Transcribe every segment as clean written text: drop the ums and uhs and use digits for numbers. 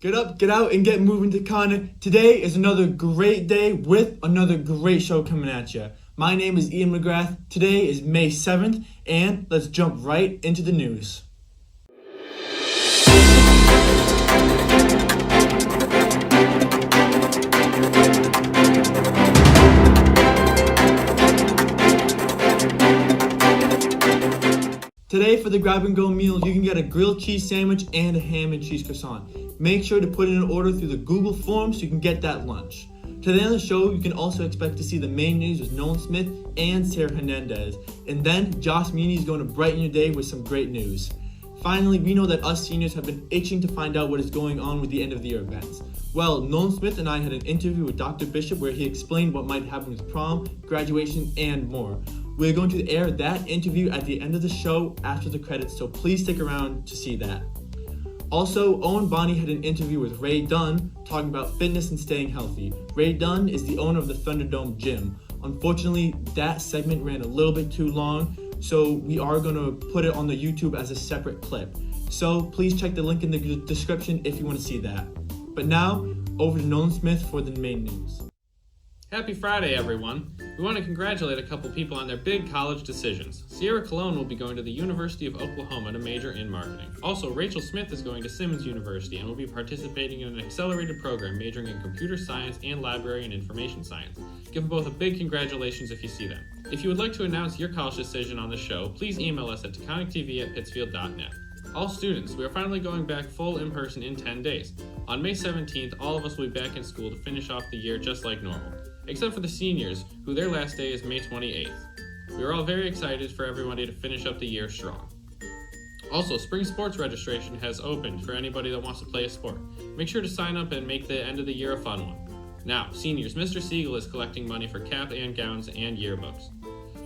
Get up, get out, and get moving, Taconic. Today is another great day with another great show coming at you. My name is Ian McGrath. Today is May 7th, and let's jump right into the news. Today for the grab and go meal, you can get a grilled cheese sandwich and a ham and cheese croissant. Make sure to put in an order through the Google form so you can get that lunch. Today on the show, you can also expect to see the main news with Nolan Smith and Sarah Hernandez. And then Josh Meany is going to brighten your day with some great news. Finally, we know that us seniors have been itching to find out what is going on with the end of the year events. Well, Nolan Smith and I had an interview with Dr. Bishop where he explained what might happen with prom, graduation, and more. We're going to air that interview at the end of the show after the credits, so please stick around to see that. Also, Owen Bonney had an interview with Ray Dunn talking about fitness and staying healthy. Ray Dunn is the owner of the Thunderdome Gym. Unfortunately, that segment ran a little bit too long, so we are going to put it on the YouTube as a separate clip. So please check the link in the description if you want to see that. But now, over to Nolan Smith for the main news. Happy Friday, everyone. We want to congratulate a couple people on their big college decisions. Sierra Colon will be going to the University of Oklahoma to major in marketing. Also, Rachel Smith is going to Simmons University and will be participating in an accelerated program majoring in computer science and library and information science. Give them both a big congratulations if you see them. If you would like to announce your college decision on the show, please email us at taconictv@pittsfield.net. All students, we are finally going back full in person in 10 days. On May 17th, all of us will be back in school to finish off the year just like normal, except for the seniors, who their last day is May 28th. We are all very excited for everybody to finish up the year strong. Also, spring sports registration has opened for anybody that wants to play a sport. Make sure to sign up and make the end of the year a fun one. Now, seniors, Mr. Siegel is collecting money for cap and gowns and yearbooks.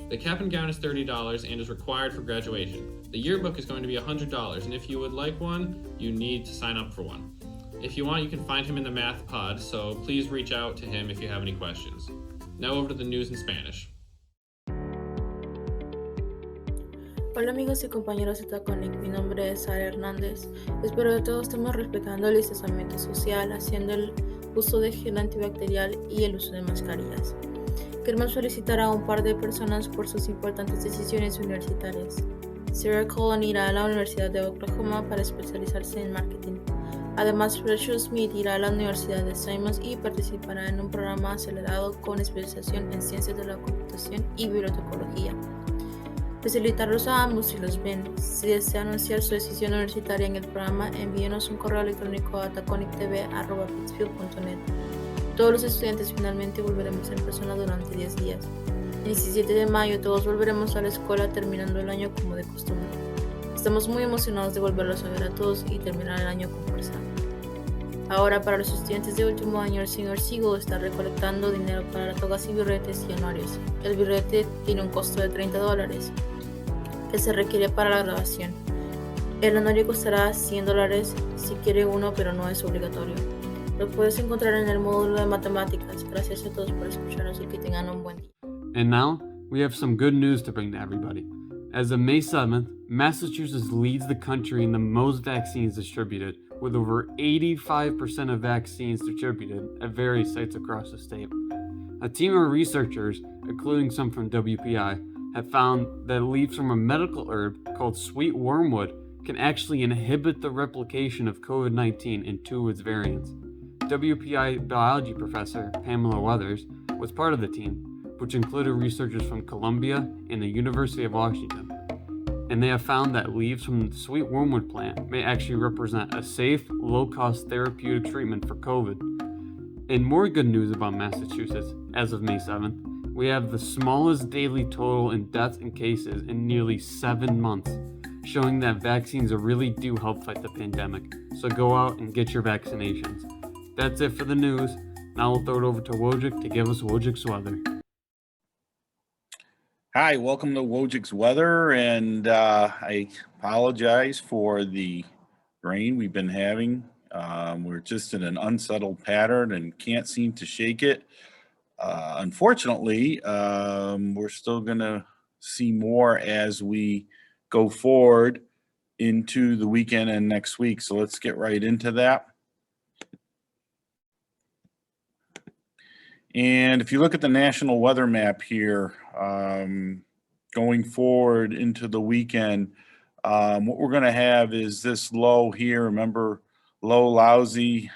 The cap and gown is $30 and is required for graduation. The yearbook is going to be $100, and if you would like one, you need to sign up for one. If you want, you can find him in the math pod, so please reach out to him if you have any questions. Now over to the news in Spanish. Hola amigos y compañeros de Taconic, mi nombre es Sara Hernández. Espero que todos estemos respetando el distanciamiento social, haciendo el uso de gel antibacterial y el uso de mascarillas. Queremos felicitar a un par de personas por sus importantes decisiones universitarias. Sarah Colon irá a la Universidad de Oklahoma para especializarse en marketing. Además, Rachel Smith irá a la Universidad de Simmons y participará en un programa acelerado con especialización en ciencias de la computación y bibliotecología. Felicitarlos a ambos si los ven. Si desea anunciar su decisión universitaria en el programa, envíenos un correo electrónico a taconictv@pittsfield.net. Todos los estudiantes finalmente volveremos en persona durante 10 días. El 17 de mayo todos volveremos a la escuela terminando el año como de costumbre. Estamos muy emocionados de volverlos a ver a todos y terminar el año con fuerza. Ahora, para los estudiantes de último año, el señor Siegel está recolectando dinero para las togas y birretes y anuarios. El birrete tiene un costo de $30 que se requiere para la graduación. El anuario costará $100 si quiere uno, pero no es obligatorio. Lo puedes encontrar en el módulo de matemáticas. Gracias a todos por escucharnos y que tengan un buen día. And now, we have some good news to bring to everybody. As of May 7th, Massachusetts leads the country in the most vaccines distributed, with over 85% of vaccines distributed at various sites across the state. A team of researchers, including some from WPI, have found that leaves from a medical herb called sweet wormwood can actually inhibit the replication of COVID-19 in two of its variants. WPI biology professor Pamela Weathers was part of the team, which included researchers from Columbia and the University of Washington. And they have found that leaves from the sweet wormwood plant may actually represent a safe, low-cost therapeutic treatment for COVID. And more good news about Massachusetts, as of May 7th, we have the smallest daily total in deaths and cases in nearly 7 months, showing that vaccines really do help fight the pandemic. So go out and get your vaccinations. That's it for the news. Now we'll throw it over to Wojcik to give us Wojcik's weather. Hi, welcome to Wojcik's weather, and I apologize for the rain we've been having. We're just in an unsettled pattern and can't seem to shake it. Unfortunately, we're still going to see more as we go forward into the weekend and next week. So let's get right into that. And if you look at the national weather map here, going forward into the weekend, what we're going to have is this low here. Remember, low, lousy,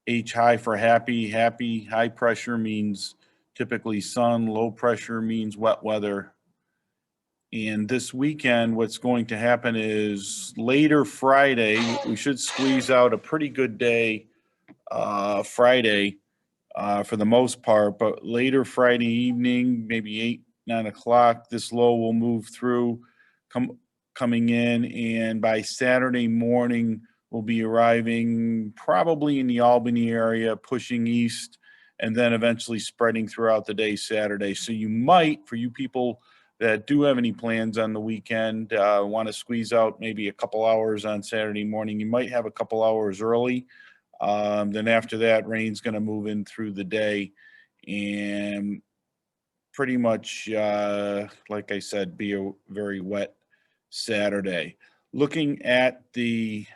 H high for happy. Happy, high pressure means typically sun, low pressure means wet weather. And this weekend, what's going to happen is later Friday, we should squeeze out a pretty good day Friday for the most part, but later Friday evening, maybe 8, 9 o'clock, this low will move through, coming in, and by Saturday morning, we'll be arriving probably in the Albany area, pushing east, and then eventually spreading throughout the day Saturday. So you might, for you people that do have any plans on the weekend, want to squeeze out maybe a couple hours on Saturday morning, you might have a couple hours early. Then after that, rain's going to move in through the day and pretty much, like I said, be a very wet Saturday. Looking at the,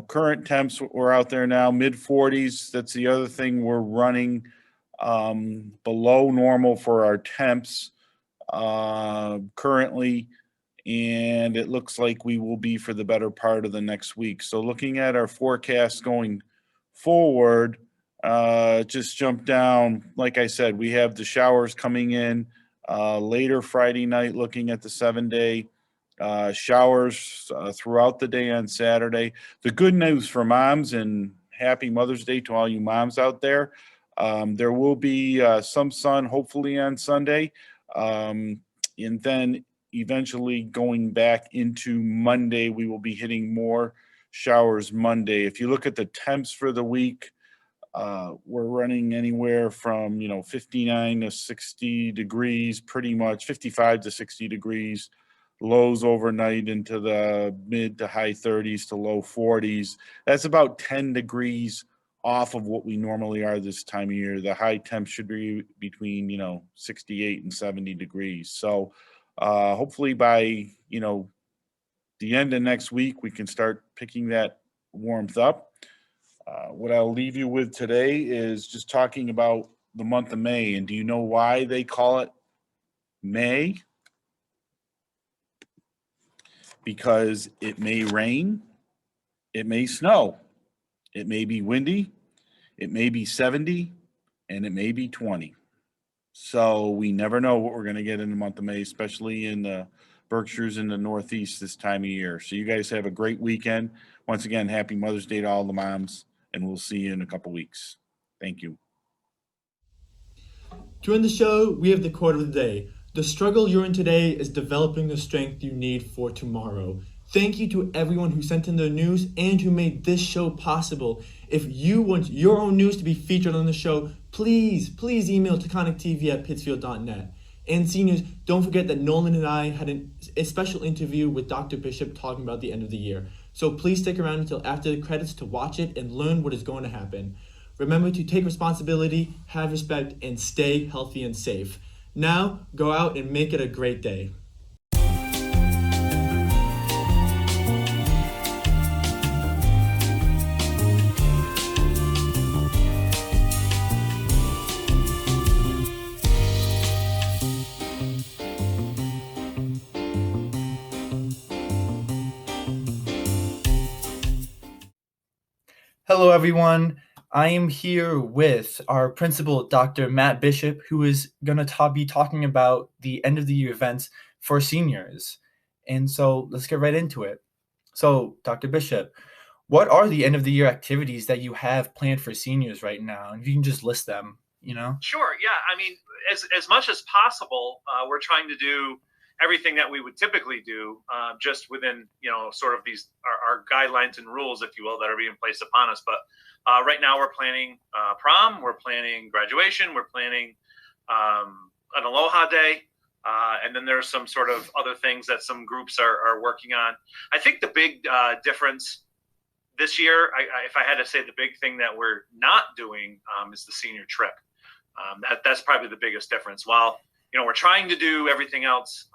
current temps, we're out there now, mid 40s. That's the other thing. We're running below normal for our temps currently, and it looks like we will be for the better part of the next week. So looking at our forecast going forward, just jump down. Like I said, we have the showers coming in later Friday night, looking at the 7-day showers throughout the day on Saturday. The good news for moms, and happy Mother's Day to all you moms out there, there will be some sun hopefully on Sunday, and then eventually going back into Monday, we will be hitting more showers Monday. If you look at the temps for the week, we're running anywhere from 59 to 60 degrees, pretty much 55 to 60 degrees. Lows overnight into the mid to high 30s to low 40s. That's about 10 degrees off of what we normally are this time of year. The high temp should be between 68 and 70 degrees. So hopefully by the end of next week, we can start picking that warmth up. What I'll leave you with today is just talking about the month of May. And do you know why they call it May? Because it may rain, it may snow, it may be windy, it may be 70, and it may be 20. So we never know what we're going to get in the month of May, especially in the Berkshires in the Northeast this time of year. So you guys have a great weekend. Once again, happy Mother's Day to all the moms, and we'll see you in a couple weeks. Thank you. To end the show, we have the quote of the day. The struggle you're in today is developing the strength you need for tomorrow. Thank you to everyone who sent in their news and who made this show possible. If you want your own news to be featured on the show, please email taconictv@pittsfield.net. And seniors, don't forget that Nolan and I had a special interview with Dr. Bishop talking about the end of the year. So please stick around until after the credits to watch it and learn what is going to happen. Remember to take responsibility, have respect, and stay healthy and safe. Now, go out and make it a great day. Hello, everyone. I am here with our principal, Dr. Matt Bishop, who is going to be talking about the end of the year events for seniors. And so let's get right into it. So, Dr. Bishop, what are the end of the year activities that you have planned for seniors right now? And if you can just list them, Sure. Yeah. I mean, as much as possible, we're trying to do everything that we would typically do, just within, sort of these our guidelines and rules, if you will, that are being placed upon us. But right now we're planning prom, we're planning graduation, we're planning an Aloha Day. And then there's some sort of other things that some groups are working on. I think the big difference this year, if I had to say the big thing that we're not doing is the senior trip. That's probably the biggest difference. While we're trying to do everything else,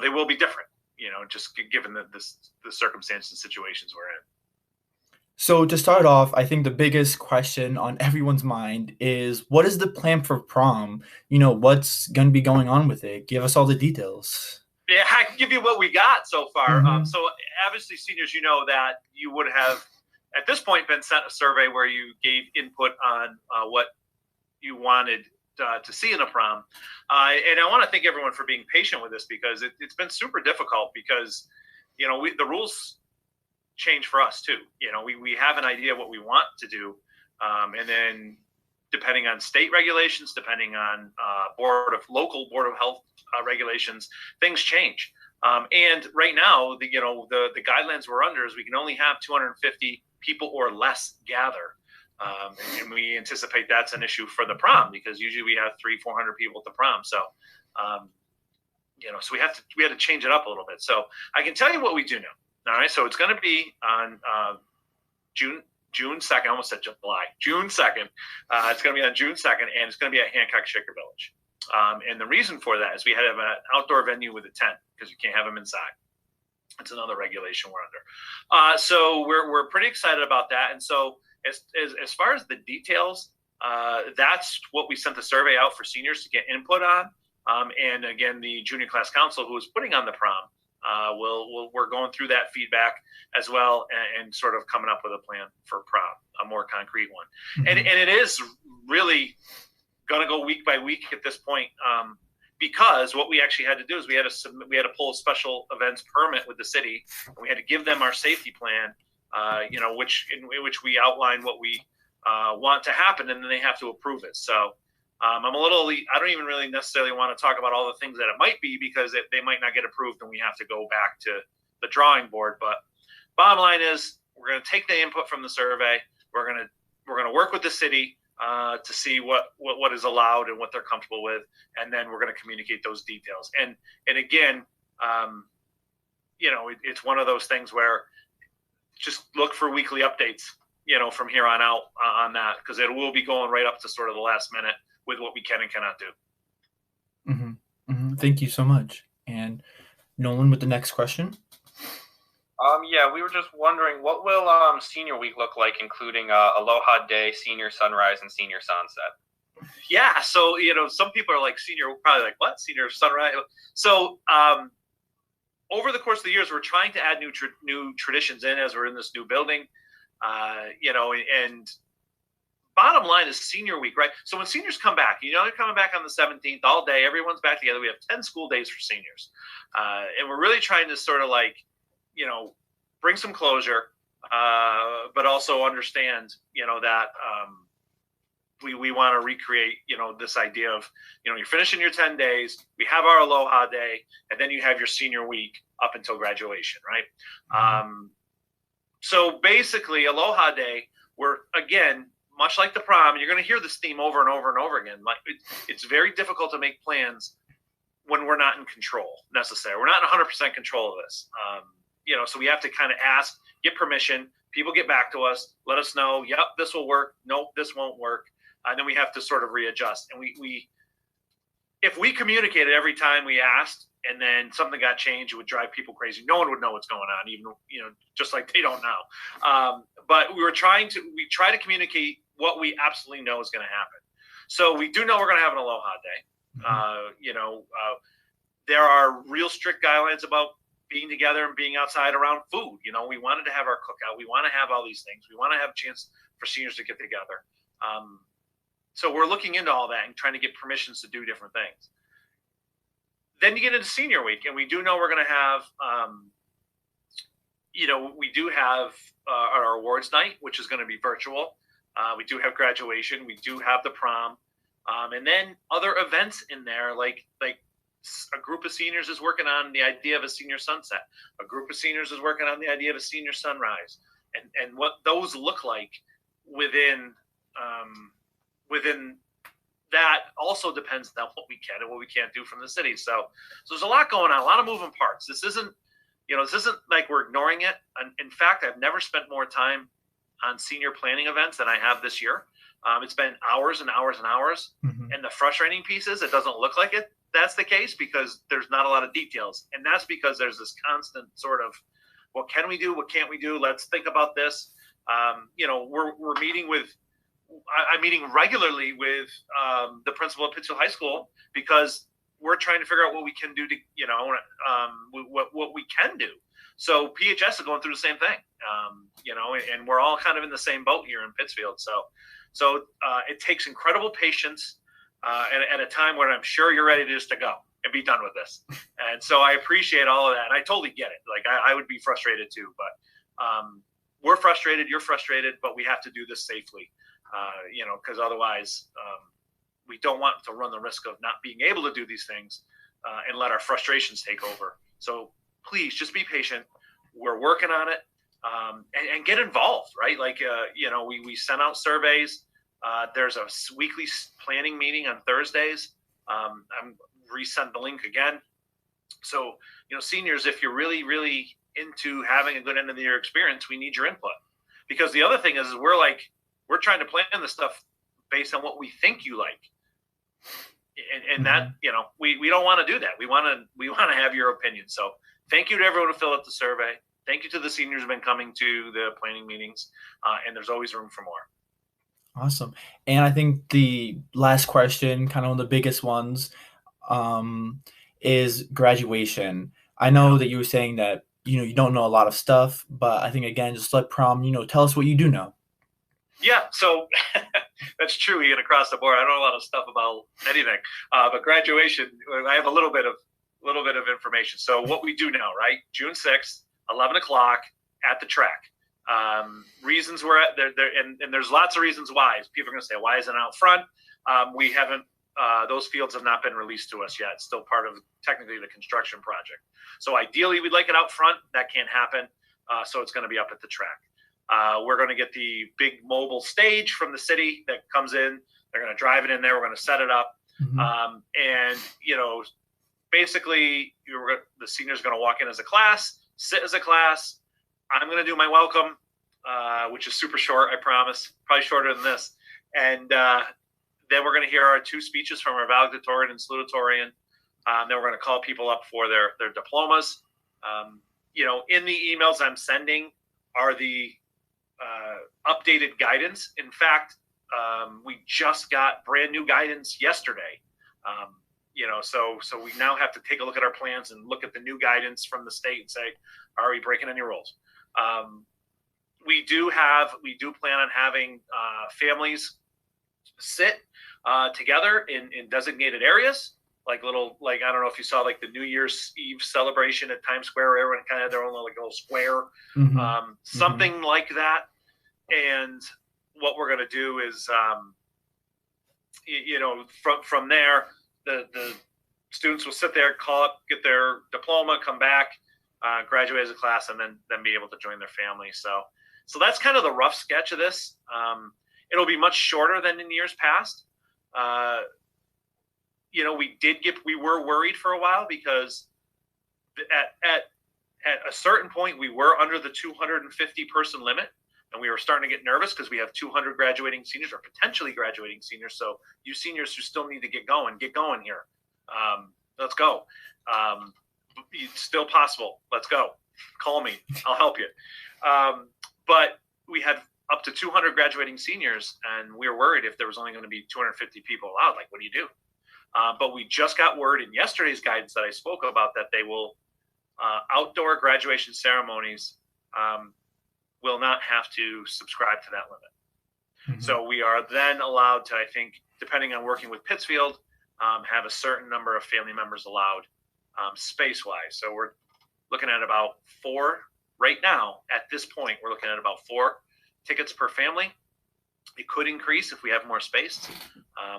they will be different, just given the circumstances and situations we're in. So to start off, I think the biggest question on everyone's mind is what is the plan for prom? What's going to be going on with it? Give us all the details. Yeah, I can give you what we got so far. Mhm. So obviously, seniors, you know that you would have at this point been sent a survey where you gave input on what you wanted to see in a prom. And I want to thank everyone for being patient with this because it's been super difficult because, the rules change for us too. We have an idea what we want to do. And then depending on state regulations, depending on local board of health regulations, things change. And right now, the guidelines we're under is we can only have 250 people or less gather. And we anticipate that's an issue for the prom because usually we have 300-400 people at the prom. So, so we had to change it up a little bit. So I can tell you what we do know. All right. So it's going to be on June 2nd. I almost said July. June 2nd. It's going to be on June 2nd, and it's going to be at Hancock Shaker Village. And the reason for that is we had to have an outdoor venue with a tent because you can't have them inside. It's another regulation we're under. So we're pretty excited about that. And so as far as the details, that's what we sent the survey out for seniors to get input on. And again, the junior class council who is putting on the prom, we're going through that feedback as well and sort of coming up with a plan for prom, a more concrete one. Mm-hmm. And it is really going to go week by week at this point. Because what we actually had to do is we had to pull a special events permit with the city, and we had to give them our safety plan, in which we outline what we want to happen, and then they have to approve it. So I don't even really necessarily want to talk about all the things that it might be because they might not get approved, and we have to go back to the drawing board. But bottom line is we're going to take the input from the survey. We're going to work with the city to see what is allowed and what they're comfortable with, and then we're going to communicate those details. And again, it's one of those things where just look for weekly updates, from here on out on that, because it will be going right up to sort of the last minute with what we can and cannot do. Mm-hmm. Mm-hmm. Thank you so much. And Nolan with the next question. Yeah, we were just wondering, what will Senior Week look like, including Aloha Day, Senior Sunrise, and Senior Sunset? Yeah, so some people are like probably like, what, Senior Sunrise? So over the course of the years, we're trying to add new traditions in as we're in this new building, and bottom line is Senior Week, right? So when seniors come back, they're coming back on the 17th all day. Everyone's back together. We have 10 school days for seniors, and we're really trying to sort of bring some closure, but also understand, that we want to recreate, this idea of, you're finishing your 10 days, we have our Aloha Day, and then you have your Senior Week up until graduation, right? Mm-hmm. So basically, Aloha Day, we're, again, much like the prom, you're going to hear this theme over and over and over again. Like it's very difficult to make plans when we're not in control necessarily. We're not in 100% control of this. So we have to kind of ask, get permission. People get back to us, let us know, yep, this will work. Nope, this won't work. And then we have to sort of readjust. And if we communicated every time we asked and then something got changed, it would drive people crazy. No one would know what's going on, even, just like they don't know. But we try to communicate what we absolutely know is going to happen. So we do know we're going to have an Aloha Day. Mm-hmm. There are real strict guidelines about being together and being outside around food. We wanted to have our cookout. We want to have all these things. We want to have a chance for seniors to get together. So we're looking into all that and trying to get permissions to do different things. Then you get into Senior Week, and we do know we're going to have, we do have our awards night, which is going to be virtual. We do have graduation. We do have the prom. And then other events in there, like a group of seniors is working on the idea of a senior sunset. A group of seniors is working on the idea of a senior sunrise. And what those look like within that also depends on what we can and what we can't do from the city. So there's a lot going on, a lot of moving parts. This isn't like we're ignoring it. And in fact, I've never spent more time on senior planning events than I have this year. It's been hours and hours and hours. Mm-hmm. And the frustrating piece is it doesn't look like it. That's the case because there's not a lot of details. And that's because there's this constant sort of, what can we do? What can't we do? Let's think about this. We're meeting with. I'm meeting regularly with the principal of Pittsfield High School because we're trying to figure out what we can do to, what we can do. So PHS is going through the same thing, and we're all kind of in the same boat here in Pittsfield. So it takes incredible patience at a time when I'm sure you're ready just to go and be done with this. And so I appreciate all of that. And I totally get it. Like I would be frustrated too, but we're frustrated, you're frustrated, but we have to do this safely, because otherwise we don't want to run the risk of not being able to do these things and let our frustrations take over. So please just be patient. We're working on it, and get involved, right? Like, we send out surveys. There's a weekly planning meeting on Thursdays. I'm resend the link again. So, seniors, if you're really, really into having a good end of the year experience, we need your input. Because the other thing is we're trying to plan this stuff based on what we think you like. And that, we don't want to do that. We want to have your opinion. So thank you to everyone who filled out the survey. Thank you to the seniors who've been coming to the planning meetings. And there's always room for more. Awesome. And I think the last question, kind of one of the biggest ones, is graduation. I know that you were saying that, you don't know a lot of stuff, but I think, again, just let prom, tell us what you do know. Yeah, so that's true. Even across the board, I don't know a lot of stuff about anything, but graduation, I have a little bit of information. So what we do now, right? June 6th, 11 o'clock at the track. Reasons we're at there, and there's lots of reasons why. People are going to say, why isn't it out front? We haven't. Those fields have not been released to us yet. It's still part of technically the construction project. So ideally, we'd like it out front. That can't happen. So it's going to be up at the track. We're going to get the big mobile stage from the city that comes in. They're going to drive it in there. We're going to set it up. Mm-hmm. And, basically, the seniors are going to walk in as a class, sit as a class. I'm going to do my welcome, which is super short, I promise. Probably shorter than this. And then we're going to hear our two speeches from our valedictorian and salutatorian. Then we're going to call people up for their diplomas. In the emails I'm sending are the updated guidance. In fact, we just got brand new guidance yesterday. So we now have to take a look at our plans and look at the new guidance from the state and say, are we breaking any rules? We do plan on having families sit together in designated areas, I don't know if you saw the New Year's Eve celebration at Times Square, where everyone kind of had their own little square, something like that. And what we're going to do is, from there, the students will sit there, call up, get their diploma, come back, graduate as a class, and then be able to join their family. So that's kind of the rough sketch of this. It'll be much shorter than in years past. We were worried for a while because at a certain point we were under the 250 person limit, and we were starting to get nervous because we have 200 graduating seniors or potentially graduating seniors. So you seniors who still need to get going here. Let's go. It's still possible. Let's go. Call me. I'll help you. But we had up to 200 graduating seniors, and we were worried if there was only going to be 250 people allowed. What do you do? But we just got word in yesterday's guidance that I spoke about that they will outdoor graduation ceremonies will not have to subscribe to that limit. Mm-hmm. So we are then allowed to, I think, depending on working with Pittsfield, have a certain number of family members allowed space-wise. So we're looking at about 4 right now. At this point, we're looking at about 4 tickets per family. It could increase if we have more space,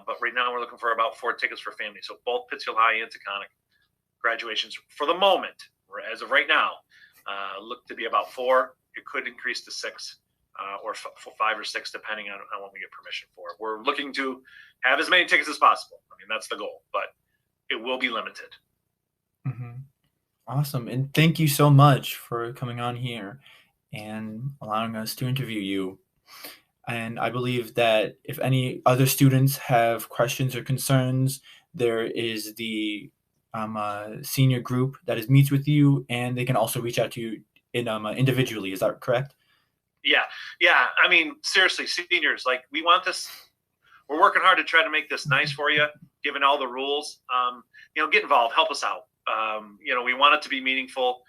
but right now we're looking for about 4 tickets for family. So both Pittsfield High and Taconic graduations for the moment, as of right now, look to be about 4. It could increase to 6 or 5 or 6, depending on when we get permission for it. We're looking to have as many tickets as possible. I mean, that's the goal, but it will be limited. Mm-hmm. Awesome. And thank you so much for coming on here and allowing us to interview you. And I believe that if any other students have questions or concerns, there is the senior group that meets with you, and they can also reach out to you individually. Is that correct? Yeah. I mean, seriously, seniors, like, we want this. We're working hard to try to make this nice for you, given all the rules. Get involved, help us out. We want it to be meaningful.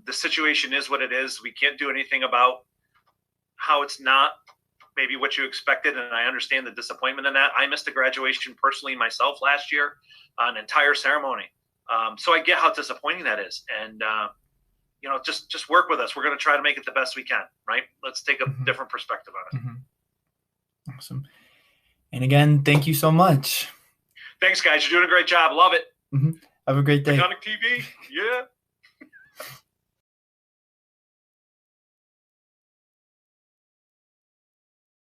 The situation is what it is. We can't do anything about how it's not maybe what you expected, and I understand the disappointment in that. I missed a graduation personally myself last year, an entire ceremony. So I get how disappointing that is. And, just work with us. We're going to try to make it the best we can, right? Let's take a different perspective on it. Awesome. And again, thank you so much. Thanks, guys. You're doing a great job. Love it. Have a great day. Taconic TV. Yeah.